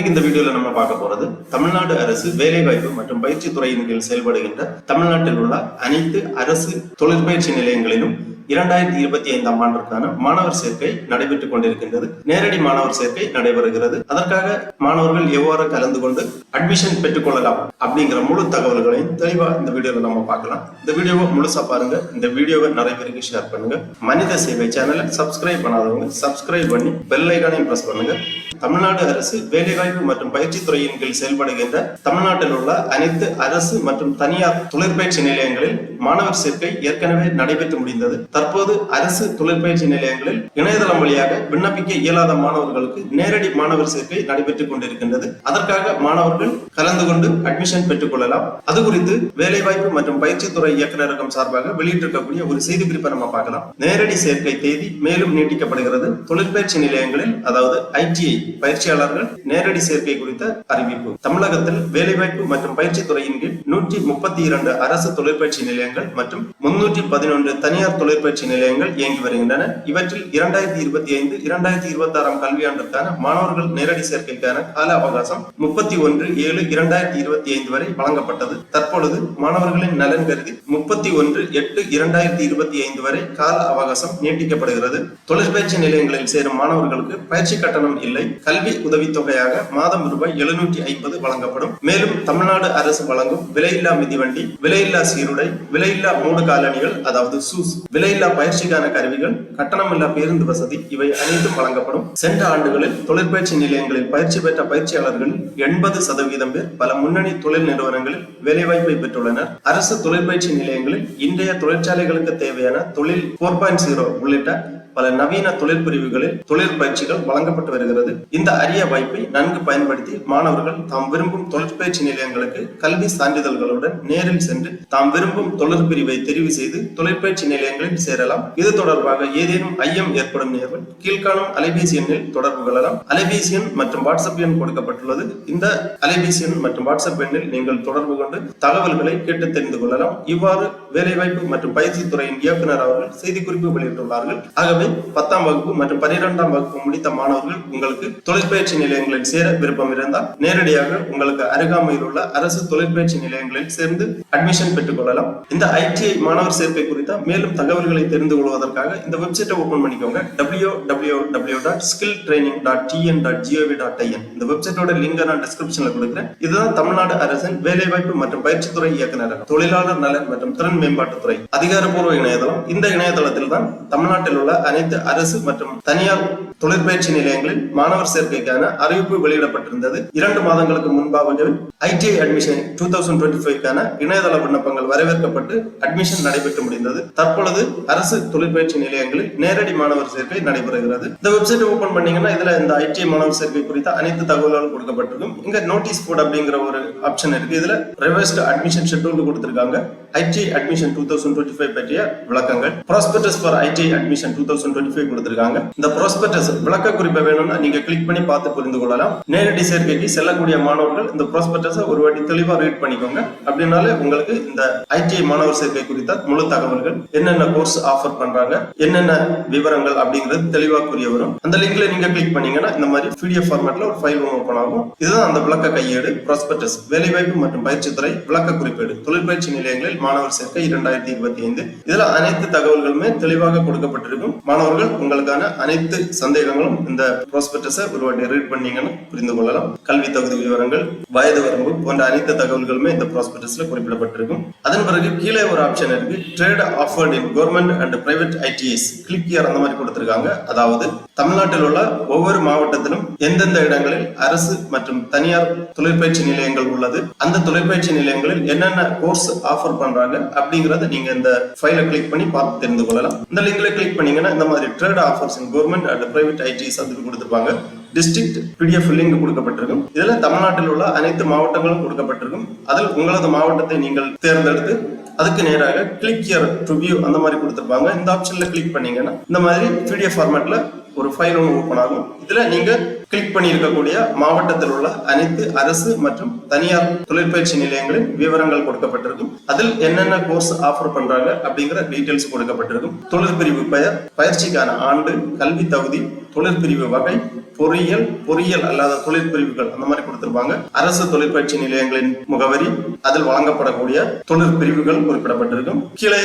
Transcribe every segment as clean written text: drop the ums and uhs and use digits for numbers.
இன்னைக்கு இந்த வீடியோல நம்ம பார்க்க போறது தமிழ்நாடு அரசு வேலைவாய்ப்பு மற்றும் பயிற்சி துறையின் கீழ் செயல்படுகின்ற தமிழ்நாட்டில் உள்ள அனைத்து அரசு தொழிற்பயிற்சி நிலையங்களிலும் 2025ஆம் ஆண்டிற்கான மாணவர் சேர்க்கை நடைபெற்றுக் கொண்டிருக்கின்றது. நேரடி மாணவர் சேர்க்கை நடைபெறுகிறது. அதற்காக மாணவர்கள் எவ்வாறு கலந்து கொண்டு அட்மிஷன் பெற்றுக் கொள்ளலாம் அப்படிங்கிற முழு தகவல்களையும் தெளிவா இந்த வீடியோல நம்ம பார்க்கலாம். இந்த வீடியோவை முழுசா பாருங்க. இந்த வீடியோவை நிறைய பேருக்கு ஷேர் பண்ணுங்க. மனித சேவை சேனலை சப்ஸ்கிரைப் பண்ணாதவங்க சப்ஸ்கிரைப் பண்ணி பெல் ஐகானையும் பிரஸ் பண்ணுங்க. தமிழ்நாடு அரசு வேலைவாய்ப்பு மற்றும் பயிற்சி துறையின் கீழ் செயல்படுகின்ற தமிழ்நாட்டில் உள்ள அனைத்து அரசு மற்றும் தனியார் தொழிற்பயிற்சி நிலையங்களில் மாணவர் சேர்க்கை ஏற்கனவே நடைபெற்று முடிந்தது. தற்போது அரசு தொழிற்பயிற்சி நிலையங்களில் இணையதளம் வழியாக விண்ணப்பிக்க இயலாத மாணவர்களுக்கு நேரடி மாணவர் சேர்க்கை நடைபெற்றுக் கொண்டிருக்கின்றது. அதற்காக மாணவர்கள் கலந்து கொண்டு அட்மிஷன் பெற்றுக் கொள்ளலாம். அது குறித்து வேலைவாய்ப்பு மற்றும் பயிற்சி துறை இயக்குநரகம் சார்பாக வெளியிட்டிருக்கக்கூடிய ஒரு செய்தி குறிப்பை நம்ம பார்க்கலாம். நேரடி சேர்க்கை தேதி மேலும் நீட்டிக்கப்படுகிறது. தொழிற்பயிற்சி நிலையங்களில் அதாவது ITI பயிற்சியாளர்கள் நேரடி சேர்க்கை குறித்த அறிவிப்பு. தமிழகத்தில் வேலைவாய்ப்பு மற்றும் பயிற்சி துறையின் கீழ் 132 அரசு தொழிற்பயிற்சி நிலையங்கள் மற்றும் 311 தனியார் தொழிற்பயிற்சி நிலையங்கள் இயங்கி வருகின்றன. இவற்றில் 2025-2026 கல்வியாண்டிற்கான மாணவர்கள் நேரடி சேர்க்கைக்கான கால அவகாசம் 31/7/2025 வரை வழங்கப்பட்டது. தற்பொழுது மாணவர்களின் நலன் கருதி 31/8/2025 வரை கால அவகாசம் நீட்டிக்கப்படுகிறது. தொழிற்பயிற்சி நிலையங்களில் சேரும் மாணவர்களுக்கு பயிற்சி கட்டணம் இல்லை. கல்வி உதவித்தொகையாக மாதம் ரூபாய் 750 வழங்கப்படும். மேலும் தமிழ்நாடு அரசு வழங்கும் விலையில்லா மிதிவண்டி, விலையில்லா சீருடை, விலையில்லா மூடு காலணிகள் அதாவது சூஸ், விலையில்லா பயிற்சிக்கான கருவிகள், கட்டணமில்லா பேருந்து வசதி இவை அனைத்தும் வழங்கப்படும். சென்ற ஆண்டுகளில் தொழிற்பயிற்சி நிலையங்களில் பயிற்சி பெற்ற பயிற்சியாளர்களில் 80% பேர் பல முன்னணி தொழில் நிறுவனங்களில் வேலைவாய்ப்பை பெற்றுள்ளனர். அரசு தொழிற்பயிற்சி நிலையங்களில் இன்றைய தொழிற்சாலைகளுக்கு தேவையான தொழில் 4.0 உள்ளிட்ட பல நவீன தொழில் பிரிவுகளில் தொழில் பயிற்சிகள் வழங்கப்பட்டு வருகிறது. இந்த அரிய வாய்ப்பை நன்கு பயன்படுத்தி மாணவர்கள் தாம் விரும்பும் தொழிற்பயிற்சி நிலையங்களுக்கு கல்வி சான்றிதழ்களுடன் நேரில் சென்று தாம் விரும்பும் தொழில் பிரிவை தெரிவு செய்து தொழிற்பயிற்சி நிலையங்களில் சேரலாம். இது தொடர்பாக ஏதேனும் ஐயம் ஏற்படும் நேர்கள் கீழ்காணும் அலைபேசி எண்ணில் தொடர்பு கொள்ளலாம். அலைபேசி எண் மற்றும் வாட்ஸ்அப் எண் கொடுக்கப்பட்டுள்ளது. இந்த அலைபேசி எண் மற்றும் வாட்ஸ்அப் எண்ணில் நீங்கள் தொடர்பு கொண்டு தகவல்களை கேட்டு தெரிந்து கொள்ளலாம். இவ்வாறு வேலைவாய்ப்பு மற்றும் பயிற்சி துறையின் இயக்குநர் அவர்கள் செய்திக்குறிப்பு வெளியிட்டுள்ளார்கள். ஆகவே 10ஆம் வகுப்பு மற்றும் 12ஆம் வகுப்பு முடித்த மாணவர்கள் உங்களுக்கு தொழிற்பயிற்சி நிலையங்களில் சேர விருப்பம் இருந்தால் நேரடியாக உங்களுக்கு அருகாமையில் உள்ள அரசு தொழிற்பயிற்சி நிலையங்களில் சேர்ந்து அட்மிஷன் பெற்றுக் கொள்ளலாம். இந்த ITI மாணவர் சேர்க்கை குறித்த மேலும் தகவல்களை தெரிந்து கொள்வதற்காக இந்த வெப்சைட்டை ஓபன் பண்ணிக்கோங்க. www.skilltraining.tn.gov.in. இந்த வெப்சைட்டோட லிங்கை நான் டிஸ்கிரிப்ஷன்ல கொடுக்கிறேன். இதுதான் தமிழ்நாடு அரசின் வேலைவாய்ப்பு மற்றும் பயிற்சி துறை இயக்குநரகம், தொழிலாளர் நலன் மற்றும் திறன் மேம்பாட்டுத்துறை அதிகாரப்பூர்வ இணையதளம். இந்த இணையதளத்தில் தான் தமிழ்நாட்டில் உள்ள அனைத்து அரசு மற்றும் தனியார் தொழிற்பயிற்சி நிலையங்களில் மாணவர் சேர்க்கைக்கான அறிவிப்பு வெளியிடப்பட்டிருந்தது. 2 மாதங்களுக்கு முன்பாகவே ITI அட்மிஷன் 2025க்கான இணையதள விண்ணப்பங்கள் வரவேற்கப்பட்டு அட்மிஷன் நடைபெற்று முடிந்தது. தற்பொழுது அரசு தொழிற்பயிற்சி நிலையங்களில் நேரடி மாணவர் சேர்க்கை நடைபெறுகிறது. இந்த வெப்சைட் ஓபன் பண்ணீங்கன்னா இதுல இந்த ITI மாணவர் சேர்க்கை குறித்த அனைத்து தகவல்களும் கொடுக்கப்பட்டிருக்கும். இங்க நோட்டீஸ் போர்டு அப்படிங்கிற ஒரு ஆப்ஷன் இருக்கு. இதுல ரிவைஸ்டு அட்மிஷன் ஷெட்யூல் கொடுத்திருக்காங்க. ITI அட்மிஷன் 2025 பற்றிய விளக்கங்கள், ப்ராஸ்பெக்டஸ் ஃபார் ITI அட்மிஷன் 2025 கொடுத்திருக்காங்க. இந்த ப்ராஸ்பெக்டஸ் விளக்க குறிப்பை வேணும்னா நீங்க கிளிக் பண்ணி பார்த்து புரிந்து கொள்ளலாம். நேரடி சேர்க்கைக்கு செல்லக்கூடிய மாணவர்கள் இந்த ப்ராஸ்பெக்டஸை ஒரு வாட்டி தெளிவா ரீட் பண்ணிக்கோங்க. அப்படினாலே உங்களுக்கு இந்த ITI மாணவர் சேர்க்கை குறித்த முழு தகவல்கள், என்னென்ன கோர்ஸ் ஆஃபர் பண்றாங்க, என்னென்ன விவரங்கள் அப்படிங்கிறது தெளிவா புரிய வரும். அந்த லிங்க்ல நீங்க கிளிக் பண்ணீங்கன்னா இந்த மாதிரி PDF ஃபார்மேட்ல ஒரு ஃபைல் ஓபன் ஆகும். இதுதான் அந்த விளக்க கையேடு ப்ராஸ்பெக்டஸ், வேலைவாய்ப்பு மற்றும் பயிற்சி துறை விளக்க குறிப்பேடு, தொழிற்பயிற்சி நிலையங்களில் மாணவர் சேர்க்கை 2025. இதுல அனைத்து தகவல்களுமே தெளிவாக கொடுக்கப்பட்டிருக்கும். மாணவர்கள் உங்களுக்கான அனைத்து சந்தேகங்களும் இந்த ப்ராஸ்பெக்டஸை ஒரு வாட்டி ரீட் பண்ணீங்கன்னா புரிந்து கொள்ளலாம். கல்வி தகுதி விவரங்கள், வயது வரம்பு போன்ற அனைத்து தகவல்களுமே இந்த ப்ராஸ்பெக்டஸ்ல குறிப்பிடப்பட்டிருக்கும். அதன் பிறகு கீழே ஒரு ஆப்ஷன் இருக்கு, trade offered in government and private ITIs. Click here அந்த மாதிரி கொடுத்திருக்காங்க. அதாவது தமிழ்நாட்டில் உள்ள ஒவ்வொரு மாவட்டத்திலும் எந்தெந்த இடங்களில் அரசு மற்றும் தனியார் தொழிற்பயிற்சி நிலையங்கள் உள்ளது, அந்த தொழிற்பயிற்சி நிலையங்களில் என்னென்ன கோர்ஸ் ஆஃபர் பண்றாங்க அப்படிங்கறத நீங்க இந்த ஃபைலை கிளிக் பண்ணி பார்த்து தெரிந்து கொள்ளலாம். இந்த லிங்க்ல கிளிக் பண்ணீங்கன்னா இந்த மாதிரி trade offers in government and private ITIs அதுக்கு கொடுத்திருப்பாங்க. டிஸ்ட்ரிக்ட் PDF லிங்க் கொடுக்கப்பட்டிருக்கும். இதுல தமிழ்நாட்டில் உள்ள அனைத்து மாவட்டங்களும் கொடுக்கப்பட்டிருக்கும். அதில் உங்களது மாவட்டத்தை நீங்கள் தேர்ந்தெடுத்து அதுக்கு நேராக கிளிக் ஹியர் டு வியூ அந்த மாதிரி கொடுத்திருப்பாங்க. இந்த ஆப்ஷன்ல கிளிக் பண்ணீங்கன்னா இந்த மாதிரி PDF ஃபார்மேட்ல ஒரு ஃபைல் ஒன்று ஓபன் ஆகும். இதுல நீங்க கிளிக் பண்ணி இருக்கக்கூடிய மாவட்டத்தில் உள்ள அனைத்து அரசு மற்றும் தனியார் தொழிற்பயிற்சி நிலையங்களின் விவரங்கள் கொடுக்கப்பட்டிருக்கும். அதில் என்னென்ன கோர்ஸ் ஆஃபர் பண்றாங்க அப்படிங்கிற டீடைல்ஸ் கொடுக்கப்பட்டிருக்கும். தொழிற்பிரிவு பெயர், பயிற்சிக்கான ஆண்டு, கல்வி தகுதி, தொழிற்பிரிவு வகை, பொறியியல் அல்லாத தொழிற்பிரிவுகள் அந்த மாதிரி கொடுத்திருப்பாங்க. அரசு தொழிற்பயிற்சி நிலையங்களின் முகவரி, அதில் வழங்கப்படக்கூடிய தொழிற்பிரிவுகள் குறிப்பிடப்பட்டிருக்கும். கீழே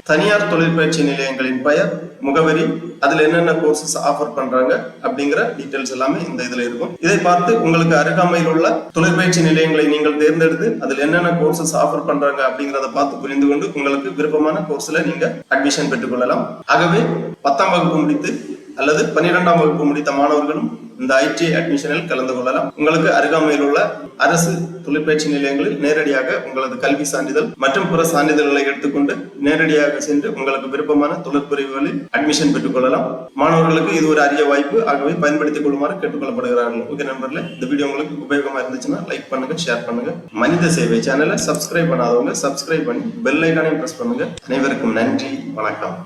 தனியார் தொழிற்பயிற்சி நிலையங்களின் பெயர், முகவரி, அதுல என்னென்ன கோர்சஸ் ஆஃபர் பண்றாங்க அப்படிங்கிற டீடைல்ஸ் எல்லாமே இந்த இதுல இருக்கும். இதை பார்த்து உங்களுக்கு அருகாமையில் உள்ள தொழிற்பயிற்சி நிலையங்களை நீங்கள் தேர்ந்தெடுத்து அதில் என்னென்ன கோர்சஸ் ஆஃபர் பண்றாங்க அப்படிங்கறத பார்த்து புரிந்து கொண்டு உங்களுக்கு விருப்பமான கோர்ஸ்ல நீங்க அட்மிஷன் பெற்றுக் கொள்ளலாம். ஆகவே 10ஆம் வகுப்பு முடித்து அல்லது 12ஆம் வகுப்பு முடித்த மாணவர்களும் இந்த ITI அட்மிஷனில் கலந்து கொள்ளலாம். உங்களுக்கு அருகாமையில் உள்ள அரசு தொழிற்பயிற்சி நிலையங்களில் நேரடியாக உங்களது கல்வி சான்றிதழ் மற்றும் பிற சான்றிதழ்களை எடுத்துக்கொண்டு நேரடியாக சென்று உங்களுக்கு விருப்பமான தொழிற்பிரிவுகளில் அட்மிஷன் பெற்றுக் கொள்ளலாம். மாணவர்களுக்கு இது ஒரு அரிய வாய்ப்பு. ஆகவே பயன்படுத்திக் கொள்ளுமாறு கேட்டுக்கொள்ளப்படுகிறார்கள். ஓகே நண்பர்களே, இந்த வீடியோ உங்களுக்கு உபயோகமா இருந்துச்சுன்னா லைக் பண்ணுங்க, ஷேர் பண்ணுங்க. மனித சேவை சேனலை சப்ஸ்கிரைப் பண்ணாதவங்க சப்ஸ்கிரைப் பண்ணி பெல் ஐகானையும் பிரஸ் பண்ணுங்க. அனைவருக்கும் நன்றி, வணக்கம்.